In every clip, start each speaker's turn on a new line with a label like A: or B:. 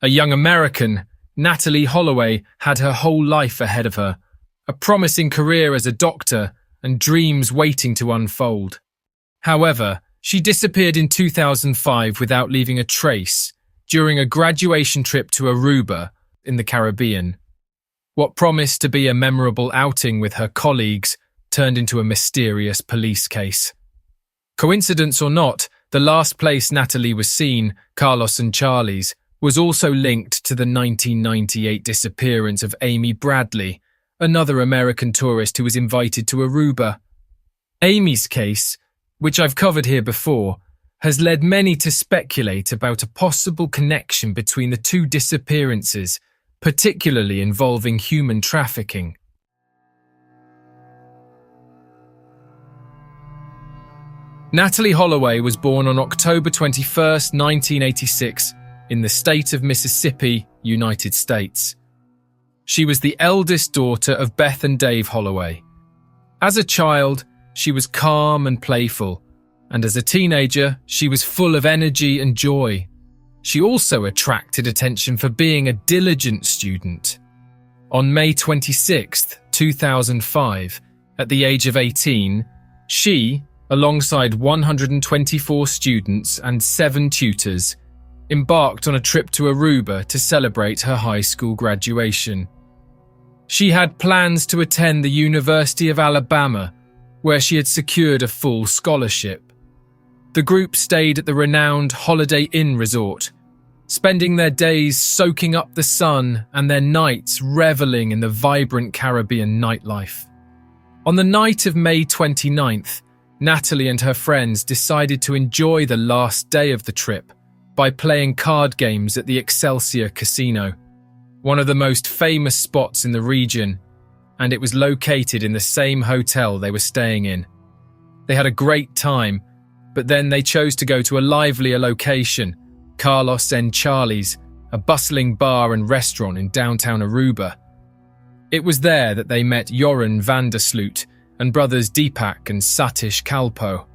A: A young American, Natalee Holloway had her whole life ahead of her, a promising career as a doctor and dreams waiting to unfold. However, she disappeared in 2005 without leaving a trace during a graduation trip to Aruba in the Caribbean. What promised to be a memorable outing with her colleagues turned into a mysterious police case. Coincidence or not, the last place Natalee was seen, Carlos and Charlie's, was also linked to the 1998 disappearance of Amy Bradley, another American tourist who was invited to Aruba. Amy's case, which I've covered here before, has led many to speculate about a possible connection between the two disappearances, particularly involving human trafficking. Natalee Holloway was born on October 21, 1986, in the state of Mississippi, United States. She was the eldest daughter of Beth and Dave Holloway. As a child, she was calm and playful, and as a teenager, she was full of energy and joy. She also attracted attention for being a diligent student. On May 26, 2005, at the age of 18, she, alongside 124 students and 7 tutors, embarked on a trip to Aruba to celebrate her high school graduation. She had plans to attend the University of Alabama, where she had secured a full scholarship. The group stayed at the renowned Holiday Inn resort, spending their days soaking up the sun and their nights reveling in the vibrant Caribbean nightlife. On the night of May 29th, Natalee and her friends decided to enjoy the last day of the trip by playing card games at the Excelsior Casino, one of the most famous spots in the region, and it was located in the same hotel they were staying in. They had a great time, but then they chose to go to a livelier location, Carlos and Charlie's, a bustling bar and restaurant in downtown Aruba. It was there that they met Joran van der Sloot and brothers Deepak and Satish Kalpo.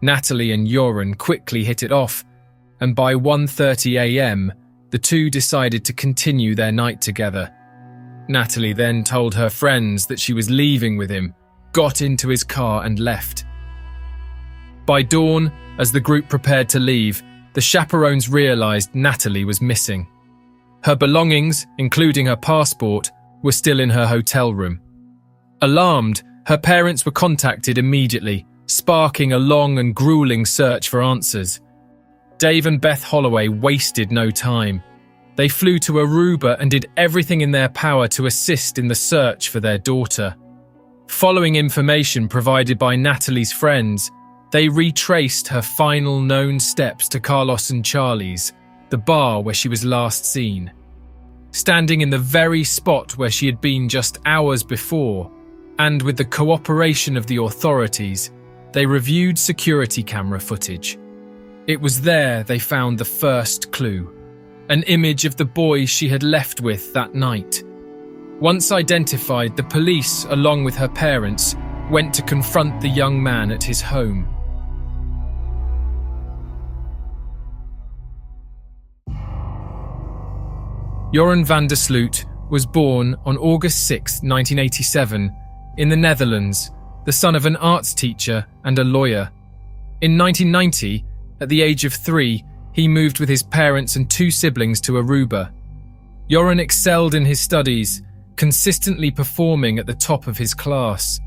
A: Natalee and Joran quickly hit it off, and by 1:30 a.m., the two decided to continue their night together. Natalee then told her friends that she was leaving with him, got into his car and left. By dawn, as the group prepared to leave, the chaperones realized Natalee was missing. Her belongings, including her passport, were still in her hotel room. Alarmed, her parents were contacted immediately, sparking a long and grueling search for answers. Dave and Beth Holloway wasted no time. They flew to Aruba and did everything in their power to assist in the search for their daughter. Following information provided by Natalee's friends, they retraced her final known steps to Carlos and Charlie's, the bar where she was last seen. Standing in the very spot where she had been just hours before, and with the cooperation of the authorities, they reviewed security camera footage. It was there they found the first clue, an image of the boy she had left with that night. Once identified, the police, along with her parents, went to confront the young man at his home. Joran van der Sloot was born on August 6, 1987, in the Netherlands, the son of an arts teacher and a lawyer. In 1990, at the age of 3, he moved with his parents and 2 siblings to Aruba. Joran excelled in his studies, consistently performing at the top of his class.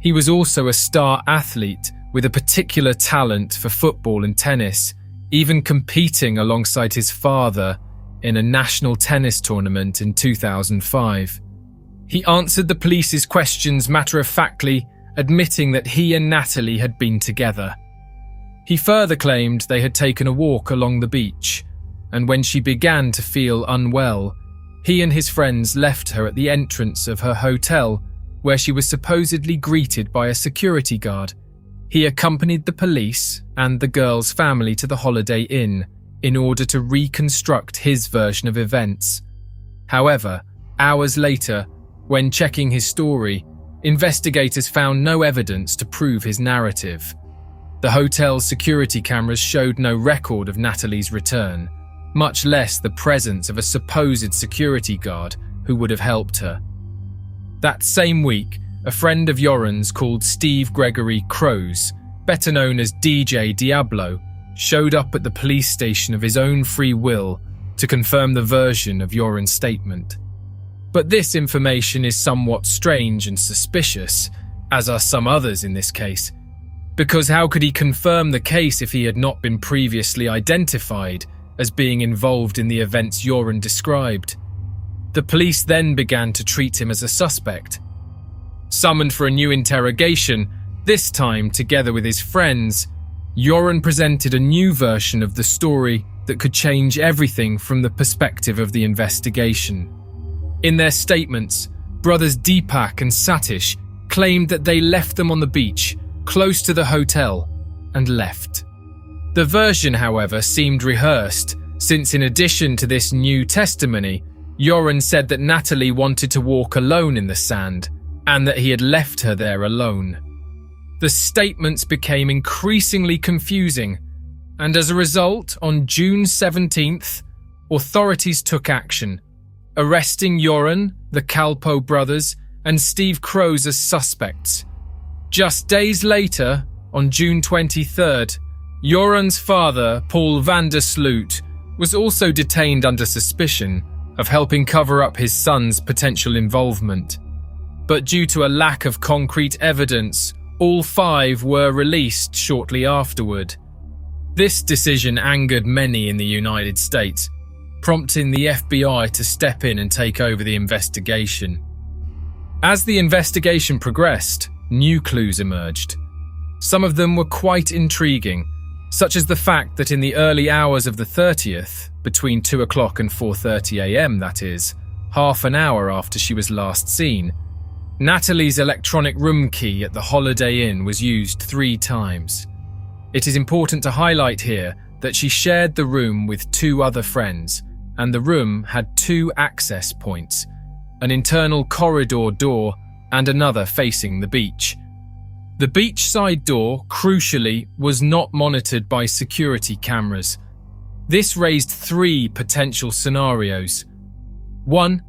A: He was also a star athlete with a particular talent for football and tennis, even competing alongside his father in a national tennis tournament in 2005. He answered the police's questions matter-of-factly, admitting that he and Natalee had been together. He further claimed they had taken a walk along the beach, and when she began to feel unwell, he and his friends left her at the entrance of her hotel, where she was supposedly greeted by a security guard. He accompanied the police and the girl's family to the Holiday Inn in order to reconstruct his version of events. However, hours later, when checking his story, investigators found no evidence to prove his narrative. The hotel's security cameras showed no record of Natalee's return, much less the presence of a supposed security guard who would have helped her. That same week, a friend of Joran's called Steve Gregory Crows, better known as DJ Diablo, showed up at the police station of his own free will to confirm the version of Joran's statement. But this information is somewhat strange and suspicious, as are some others in this case, because how could he confirm the case if he had not been previously identified as being involved in the events Joran described? The police then began to treat him as a suspect. Summoned for a new interrogation, this time together with his friends, Joran presented a new version of the story that could change everything from the perspective of the investigation. In their statements, brothers Deepak and Satish claimed that they left them on the beach, close to the hotel, and left. The version, however, seemed rehearsed, since in addition to this new testimony, Joran said that Natalee wanted to walk alone in the sand, and that he had left her there alone. The statements became increasingly confusing, and as a result, on June 17th, authorities took action, arresting Joran, the Kalpo brothers, and Steve Crows as suspects. Just days later, on June 23rd, Joran's father, Paul van der Sloot, was also detained under suspicion of helping cover up his son's potential involvement. But due to a lack of concrete evidence, all 5 were released shortly afterward. This decision angered many in the United States, prompting the FBI to step in and take over the investigation. As the investigation progressed, new clues emerged. Some of them were quite intriguing, such as the fact that in the early hours of the 30th, between 2 o'clock and 4:30 a.m. that is, half an hour after she was last seen, Natalee's electronic room key at the Holiday Inn was used 3 times. It is important to highlight here that she shared the room with 2 other friends, and the room had 2 access points, an internal corridor door and another facing the beach. The beachside door, crucially, was not monitored by security cameras. This raised 3 potential scenarios. 1.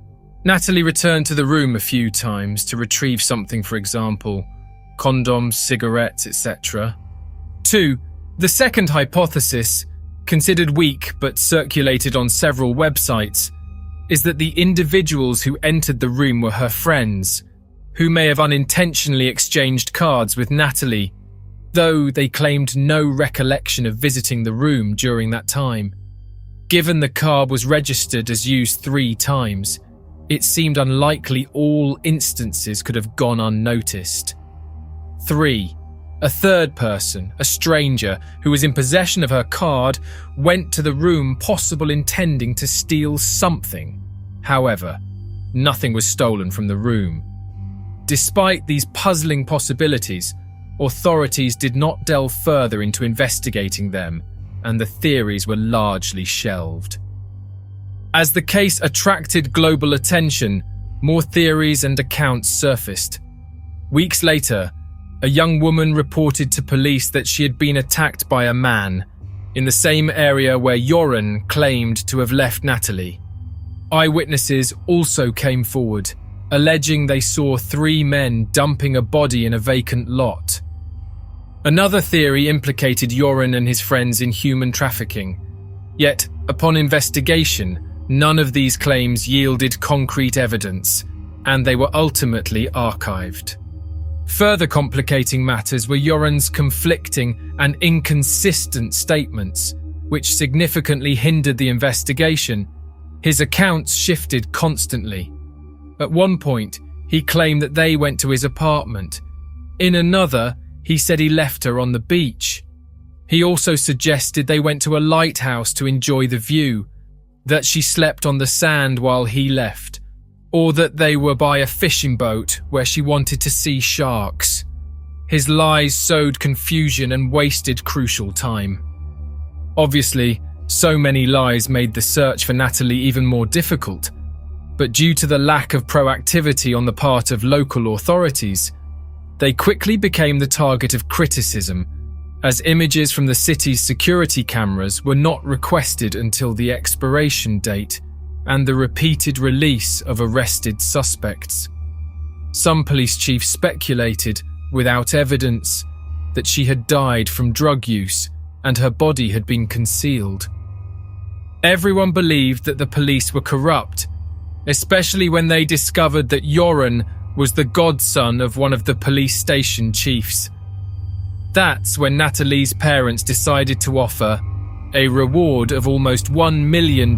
A: Natalee returned to the room a few times to retrieve something, for example, condoms, cigarettes, etc. 2. The second hypothesis, considered weak but circulated on several websites, is that the individuals who entered the room were her friends, who may have unintentionally exchanged cards with Natalee, though they claimed no recollection of visiting the room during that time. Given the card was registered as used 3 times, it seemed unlikely all instances could have gone unnoticed. 3. A third person, a stranger, who was in possession of her card, went to the room possibly intending to steal something. However, nothing was stolen from the room. Despite these puzzling possibilities, authorities did not delve further into investigating them, and the theories were largely shelved. As the case attracted global attention, more theories and accounts surfaced. Weeks later, a young woman reported to police that she had been attacked by a man in the same area where Joran claimed to have left Natalee. Eyewitnesses also came forward, alleging they saw 3 men dumping a body in a vacant lot. Another theory implicated Joran and his friends in human trafficking. Yet, upon investigation, none of these claims yielded concrete evidence, and they were ultimately archived. Further complicating matters were Joran's conflicting and inconsistent statements, which significantly hindered the investigation. His accounts shifted constantly. At one point, he claimed that they went to his apartment. In another, he said he left her on the beach. He also suggested they went to a lighthouse to enjoy the view, that she slept on the sand while he left, or that they were by a fishing boat where she wanted to see sharks. His lies sowed confusion and wasted crucial time. Obviously, so many lies made the search for Natalee even more difficult, but due to the lack of proactivity on the part of local authorities, they quickly became the target of criticism as images from the city's security cameras were not requested until the expiration date and the repeated release of arrested suspects. Some police chiefs speculated, without evidence, that she had died from drug use and her body had been concealed. Everyone believed that the police were corrupt, especially when they discovered that Joran was the godson of one of the police station chiefs. That's when Natalee's parents decided to offer a reward of almost $1 million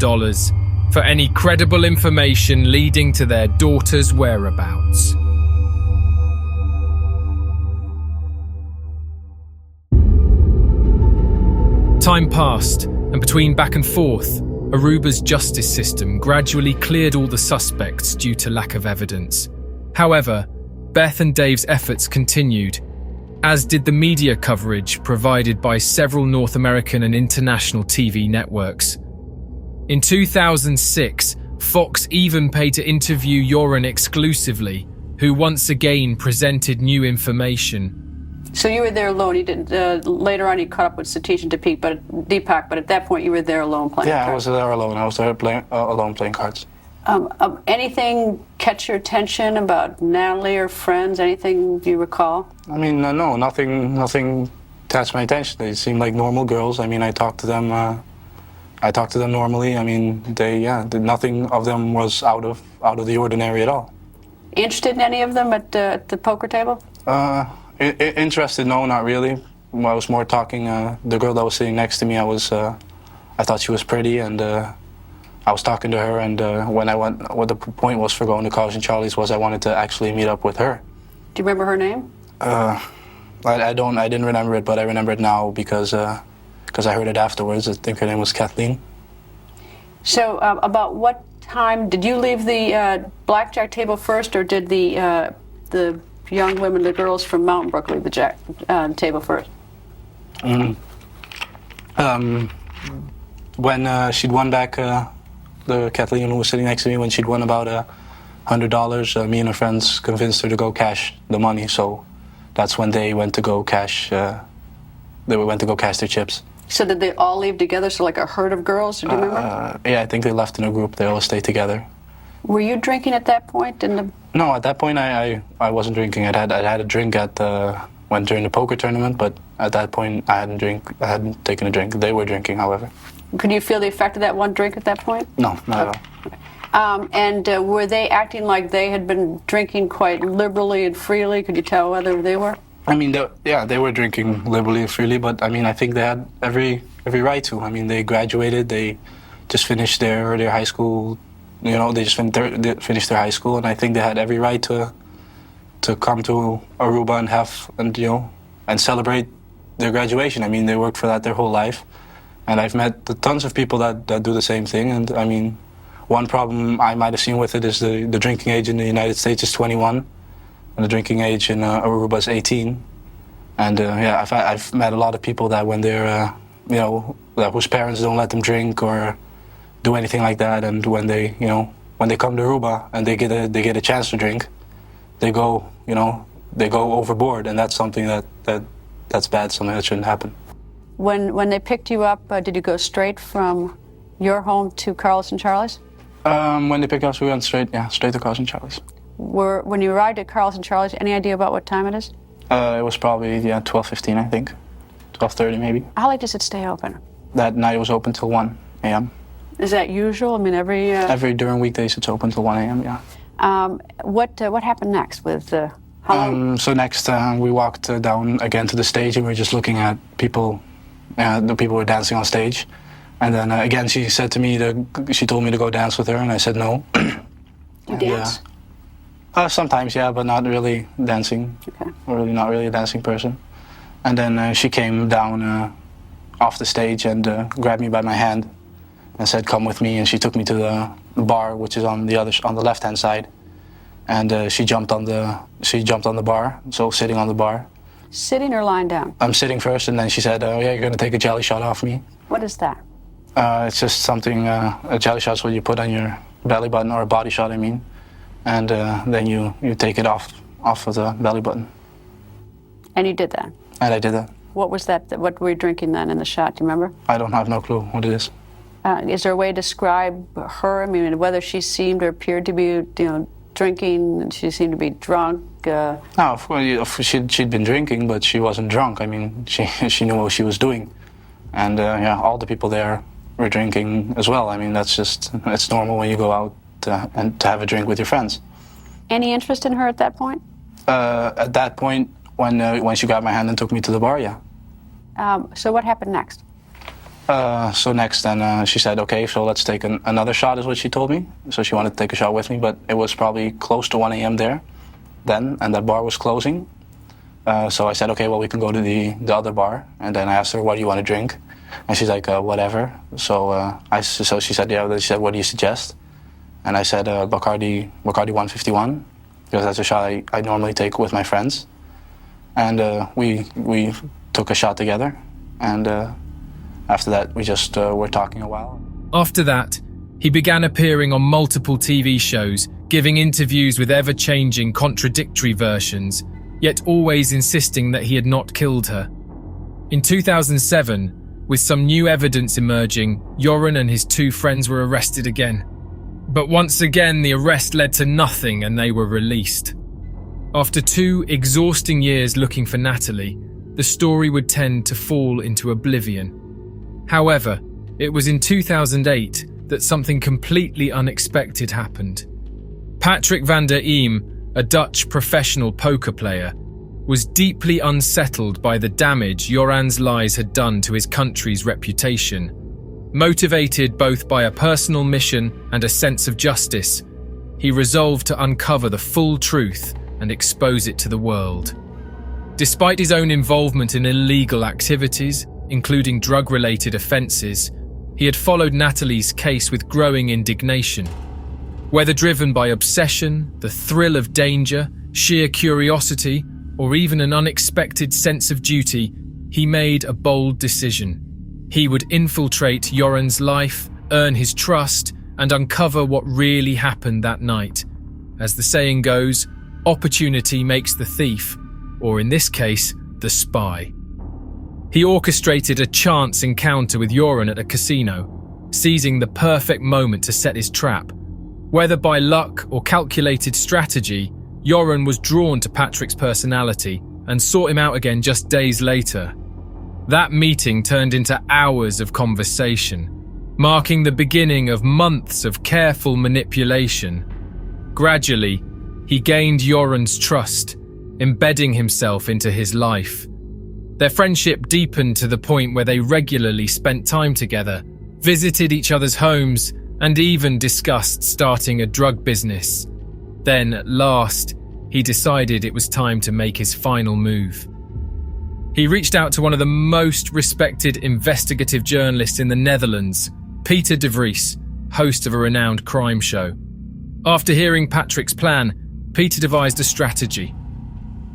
A: for any credible information leading to their daughter's whereabouts. Time passed, and between back and forth, Aruba's justice system gradually cleared all the suspects due to lack of evidence. However, Beth and Dave's efforts continued, as did the media coverage provided by several North American and international TV networks. In 2006, Fox even paid to interview Joran exclusively, who once again presented new information.
B: So you were there alone. You did later on. You caught up with Satish and Deepak, but at that point you were there alone playing cards.
C: Yeah, I was there alone. I was there alone playing cards.
B: Anything catch your attention about Natalee or friends? Anything you recall?
C: I mean, no, nothing catch my attention. They seemed like normal girls. I mean, I talked to them normally. I mean, nothing of them was out of the ordinary at all.
B: Interested in any of them at the poker table?
C: Interested? No, not really. I was more talking. The girl that was sitting next to me, I thought she was pretty, and I was talking to her. And what the point was for going to Carl's and Charlie's was I wanted to actually meet up with her.
B: Do you remember her name?
C: I didn't remember it, but I remember it now because I heard it afterwards. I think her name was Kathleen.
B: So, about what time did you leave the blackjack table first, or did the young women, the girls from Mountain Brook, leave the table first?
C: When she'd won back, the Kathleen who was sitting next to me, when she'd won about $100, me and her friends convinced her to go cash the money. So that's when they went to go cash. They went to go cash their chips.
B: So did they all leave together? So like a herd of girls? Do you remember?
C: Yeah, I think they left in a group. They all stayed together.
B: Were you drinking at that point?
C: No, at that point I wasn't drinking. I'd had a drink when during the poker tournament, but at that point I hadn't taken a drink. They were drinking, however.
B: Could you feel the effect of that one drink at that point?
C: No, not at all.
B: And were they acting like they had been drinking quite liberally and freely? Could you tell whether they were?
C: I mean, they were drinking liberally and freely, but I mean, I think they had every right to. I mean, they graduated, they just finished their high school. You know, they just finished their high school, and I think they had every right to come to Aruba and celebrate their graduation. I mean, they worked for that their whole life, and I've met tons of people that do the same thing. And I mean, one problem I might have seen with it is the drinking age in the United States is 21, and the drinking age in Aruba is 18. And I've met a lot of people that when they're whose parents don't let them drink or do anything like that, and when they come to Aruba and they get a chance to drink, they go overboard, and that's something that's bad, something that shouldn't happen.
B: When they picked you up, did you go straight from your home to Carl's and Charlie's?
C: When they picked us, we went straight to Carl's and Charlie's.
B: When you arrived at Carl's and Charlie's, any idea about what time it is?
C: It was probably 12:15, I think, 12:30 maybe.
B: How late does it stay open?
C: That night it was open till 1 a.m.
B: Is that usual? I mean,
C: during weekdays it's open till 1 a.m. Yeah.
B: What happened next with
C: So next we walked down again to the stage, and we were just looking at people. The people were dancing on stage, and then again she said to me she told me to go dance with her, and I said no.
B: You dance?
C: Sometimes, yeah, but not really dancing.
B: Okay.
C: Not really a dancing person. And then she came down off the stage and grabbed me by my hand and said, "Come with me." And she took me to the bar, which is on the left-hand side. And she jumped on the bar, so sitting on the bar.
B: Sitting or lying down?
C: I'm sitting first, and then she said, "Oh yeah, you're gonna take a jelly shot off me."
B: What is that?
C: It's just something. A jelly shot is what you put on your belly button, or a body shot, I mean. And then you take it off of the belly button.
B: And you did that?
C: And I did that.
B: What was that? What were you drinking then in the shot? Do you remember?
C: I don't have no clue what it is.
B: Is there a way to describe her? I mean, whether she seemed or appeared to be, drinking, she seemed to be drunk?
C: No, she'd been drinking, but she wasn't drunk. I mean, she knew what she was doing. And yeah, all the people there were drinking as well. I mean, it's normal when you go out and to have a drink with your friends.
B: Any interest in her at that point?
C: At that point, when she grabbed my hand and took me to the bar, yeah.
B: So what happened next?
C: So next then she said, okay, so let's take another shot is what she told me. So she wanted to take a shot with me, but it was probably close to 1 a.m. there then, and that bar was closing. So I said, okay, well, we can go to the other bar. And then I asked her, what do you want to drink? And she's like, whatever. So so she said, yeah, she said, what do you suggest? And I said, Bacardi 151, because that's a shot I normally take with my friends. And we took a shot together, and after that, we just were talking a while.
A: After that, he began appearing on multiple TV shows, giving interviews with ever-changing, contradictory versions, yet always insisting that he had not killed her. In 2007, with some new evidence emerging, Joran and his 2 friends were arrested again. But once again, the arrest led to nothing and they were released. After 2 exhausting years looking for Natalee, the story would tend to fall into oblivion. However, it was in 2008 that something completely unexpected happened. Patrick van der Eem, a Dutch professional poker player, was deeply unsettled by the damage Joran's lies had done to his country's reputation. Motivated both by a personal mission and a sense of justice, he resolved to uncover the full truth and expose it to the world. Despite his own involvement in illegal activities, including drug-related offences, he had followed Natalee's case with growing indignation. Whether driven by obsession, the thrill of danger, sheer curiosity, or even an unexpected sense of duty, he made a bold decision. He would infiltrate Joran's life, earn his trust, and uncover what really happened that night. As the saying goes, opportunity makes the thief, or in this case, the spy. He orchestrated a chance encounter with Joran at a casino, seizing the perfect moment to set his trap. Whether by luck or calculated strategy, Joran was drawn to Patrick's personality and sought him out again just days later. That meeting turned into hours of conversation, marking the beginning of months of careful manipulation. Gradually, he gained Joran's trust, embedding himself into his life. Their friendship deepened to the point where they regularly spent time together, visited each other's homes, and even discussed starting a drug business. Then, at last, he decided it was time to make his final move. He reached out to one of the most respected investigative journalists in the Netherlands, Peter de Vries, host of a renowned crime show. After hearing Patrick's plan, Peter devised a strategy.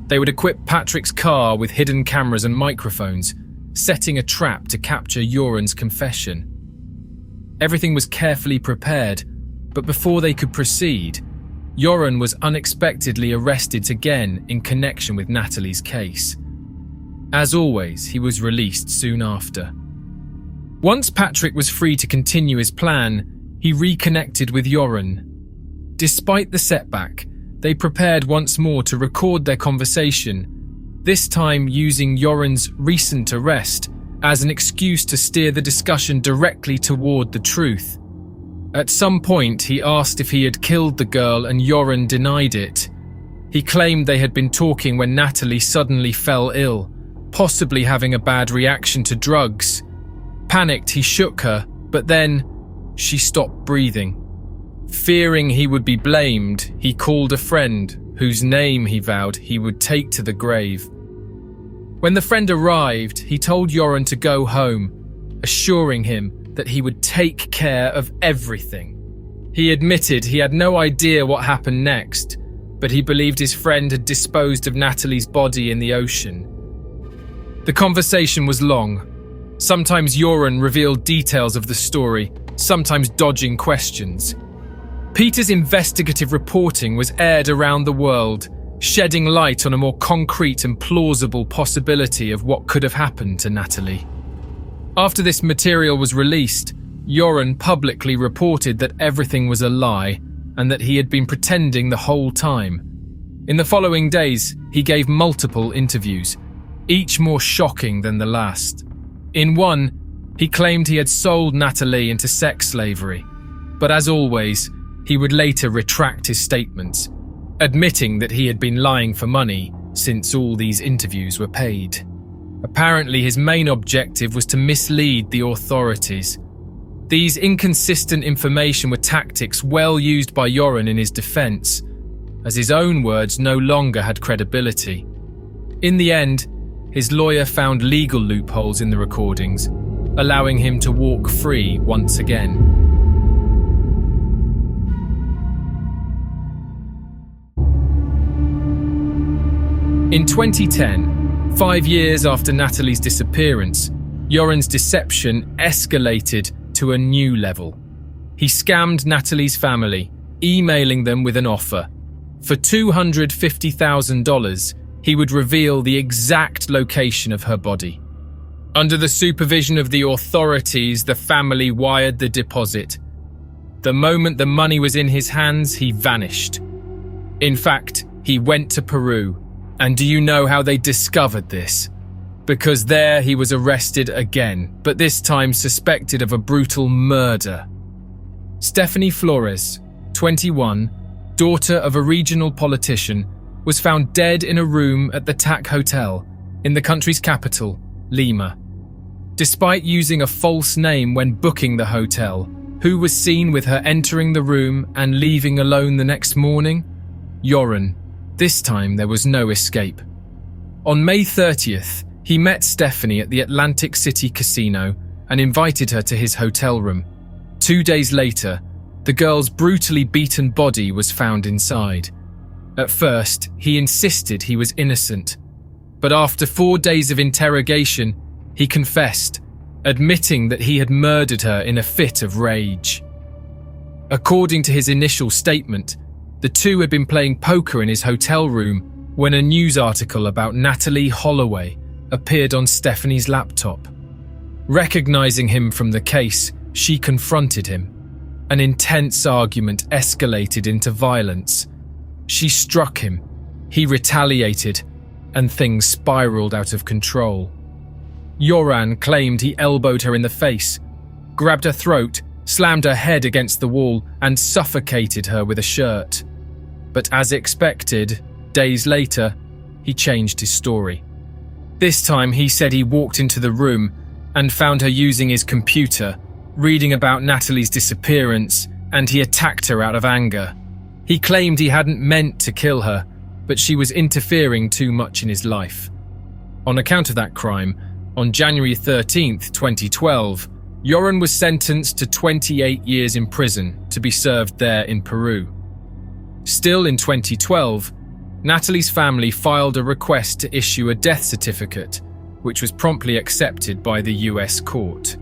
A: They would equip Patrick's car with hidden cameras and microphones, setting a trap to capture Joran's confession. Everything was carefully prepared, but before they could proceed, Joran was unexpectedly arrested again in connection with Natalee's case. As always, he was released soon after. Once Patrick was free to continue his plan, he reconnected with Joran. Despite the setback, they prepared once more to record their conversation, this time using Joran's recent arrest as an excuse to steer the discussion directly toward the truth. At some point, he asked if he had killed the girl and Joran denied it. He claimed they had been talking when Natalee suddenly fell ill, possibly having a bad reaction to drugs. Panicked, he shook her, but then she stopped breathing. Fearing he would be blamed, he called a friend, whose name he vowed he would take to the grave. When the friend arrived, he told Joran to go home, assuring him that he would take care of everything. He admitted he had no idea what happened next, but he believed his friend had disposed of Natalee's body in the ocean. The conversation was long. Sometimes Joran revealed details of the story, sometimes dodging questions. Peter's investigative reporting was aired around the world, shedding light on a more concrete and plausible possibility of what could have happened to Natalee. After this material was released, Joran publicly reported that everything was a lie and that he had been pretending the whole time. In the following days, he gave multiple interviews, each more shocking than the last. In one, he claimed he had sold Natalee into sex slavery, but as always, he would later retract his statements, admitting that he had been lying for money since all these interviews were paid. Apparently, his main objective was to mislead the authorities. These inconsistent information were tactics well used by Joran in his defense, as his own words no longer had credibility. In the end, his lawyer found legal loopholes in the recordings, allowing him to walk free once again. In 2010, 5 years after Natalee's disappearance, Joran's deception escalated to a new level. He scammed Natalee's family, emailing them with an offer. For $250,000, he would reveal the exact location of her body. Under the supervision of the authorities, the family wired the deposit. The moment the money was in his hands, he vanished. In fact, he went to Peru. And do you know how they discovered this? Because there he was arrested again, but this time suspected of a brutal murder. Stephanie Flores, 21, daughter of a regional politician, was found dead in a room at the TAC Hotel in the country's capital, Lima. Despite using a false name when booking the hotel, who was seen with her entering the room and leaving alone the next morning? Joran. This time there was no escape. On May 30th, he met Stephanie at the Atlantic City Casino and invited her to his hotel room. 2 days later, the girl's brutally beaten body was found inside. At first, he insisted he was innocent, but after 4 days of interrogation, he confessed, admitting that he had murdered her in a fit of rage. According to his initial statement, the two had been playing poker in his hotel room when a news article about Natalee Holloway appeared on Stephanie's laptop. Recognizing him from the case, she confronted him. An intense argument escalated into violence. She struck him, he retaliated, and things spiraled out of control. Joran claimed he elbowed her in the face, grabbed her throat, slammed her head against the wall, and suffocated her with a shirt. But as expected, days later, he changed his story. This time he said he walked into the room and found her using his computer, reading about Natalee's disappearance, and he attacked her out of anger. He claimed he hadn't meant to kill her, but she was interfering too much in his life. On account of that crime, on January 13th, 2012, Joran was sentenced to 28 years in prison to be served there in Peru. Still in 2012, Natalee's family filed a request to issue a death certificate, which was promptly accepted by the US court.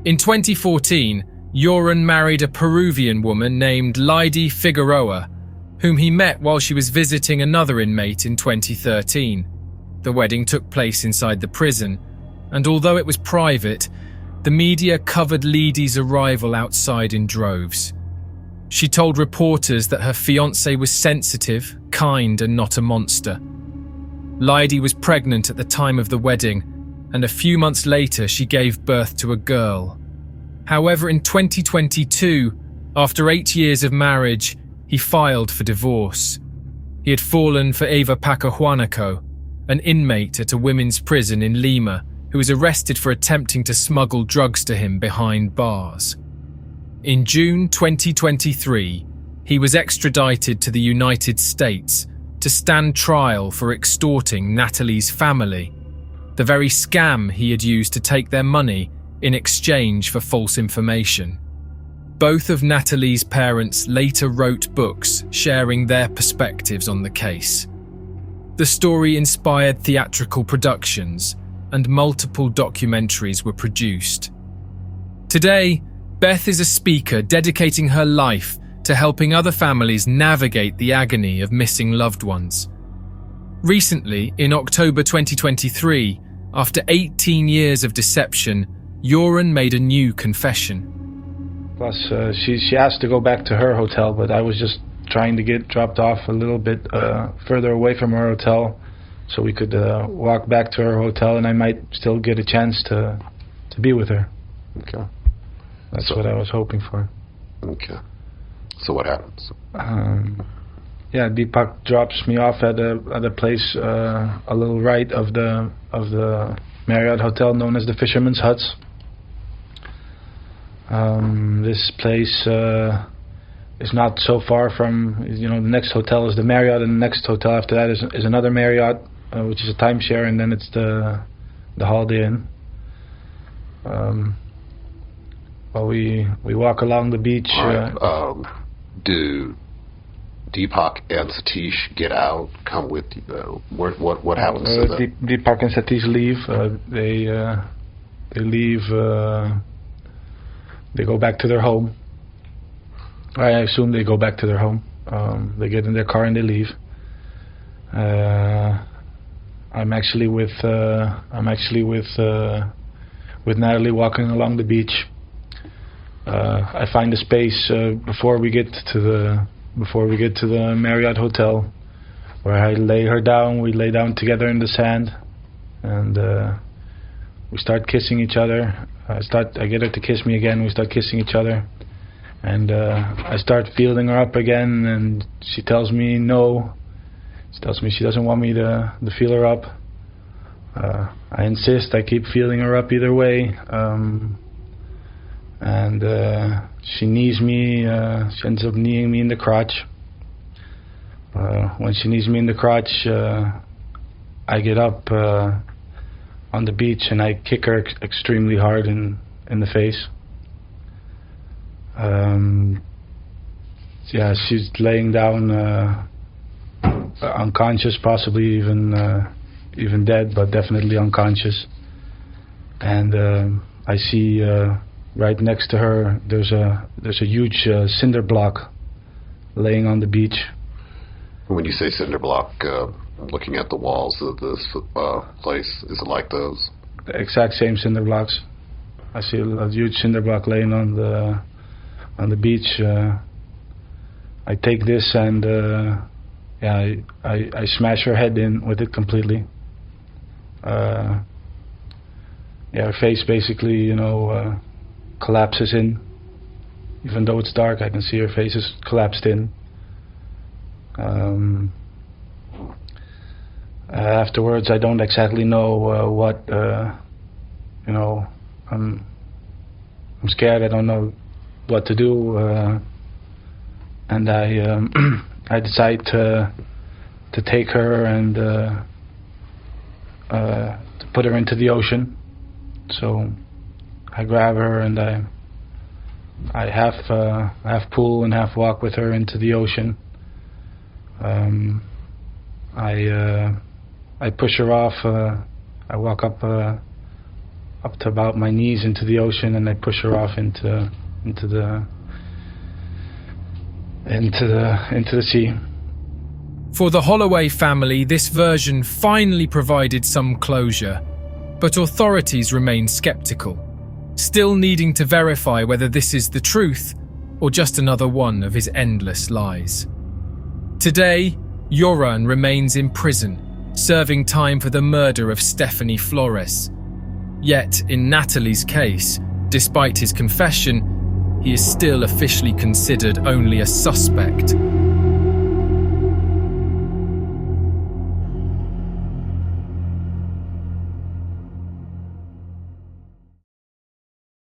A: In 2014, Joran married a Peruvian woman named Lady Figueroa, whom he met while she was visiting another inmate in 2013. The wedding took place inside the prison, and although it was private, the media covered Lady's arrival outside in droves. She told reporters that her fiancé was sensitive, kind, and not a monster. Lady was pregnant at the time of the wedding, and a few months later she gave birth to a girl. However, in 2022, after 8 years of marriage, he filed for divorce. He had fallen for Eva Pacahuanaco, an inmate at a women's prison in Lima, who was arrested for attempting to smuggle drugs to him behind bars. In June 2023, he was extradited to the United States to stand trial for extorting Natalee's family, the very scam he had used to take their money in exchange for false information. Both of Natalee's parents later wrote books sharing their perspectives on the case. The story inspired theatrical productions, and multiple documentaries were produced. Today, Beth is a speaker dedicating her life to helping other families navigate the agony of missing loved ones. Recently, in October 2023, after 18 years of deception, Joran made a new confession.
D: Plus, she asked to go back to her hotel, but I was just trying to get dropped off a little bit further away from her hotel so we could walk back to her hotel and I might still get a chance to be with her.
E: Okay.
D: That's what I was hoping for.
E: Okay. So what happens?
D: Yeah, Deepak drops me off at a place a little right of the Marriott hotel known as the Fisherman's Huts. This place is not so far from, the next hotel is the Marriott, and the next hotel after that is another Marriott, which is a timeshare, and then it's the Holiday Inn. Well, we walk along the beach.
E: All right. Do Deepak and Satish get out? Come with you? What happens to them?
D: Deepak and Satish leave. They leave. They go back to their home. I assume they go back to their home. They get in their car and they leave. I'm actually with Natalee walking along the beach. I find a space before we get to the Marriott hotel, where I lay her down. We lay down together in the sand, and we start kissing each other. I get her to kiss me again. We start kissing each other, and I start feeling her up again. And she tells me no. She tells me she doesn't want me to feel her up. I insist. I keep feeling her up either way. And she knees me. She ends up kneeing me in the crotch. When she knees me in the crotch, I get up on the beach and I kick her extremely hard in the face. Yeah, she's laying down unconscious, possibly even dead, but definitely unconscious. And I see right next to her there's a huge cinder block laying on the beach.
E: When you say cinder block, looking at the walls of this place, is it like those?
D: The exact same cinder blocks. I see a huge cinder block laying on the beach. I take this and I smash her head in with it completely. Her face basically, collapses in. Even though it's dark, I can see her face is collapsed in. Afterwards, I don't exactly know what. I'm scared. I don't know what to do, and I decide to take her and to put her into the ocean. So I grab her and I half pull and half walk with her into the ocean. I push her off. I walk up to about my knees into the ocean, and I push her off into the sea.
A: For the Holloway family, this version finally provided some closure, but authorities remain skeptical, still needing to verify whether this is the truth or just another one of his endless lies. Today, Joran remains in prison, serving time for the murder of Stephanie Flores. Yet, in Natalee's case, despite his confession, he is still officially considered only a suspect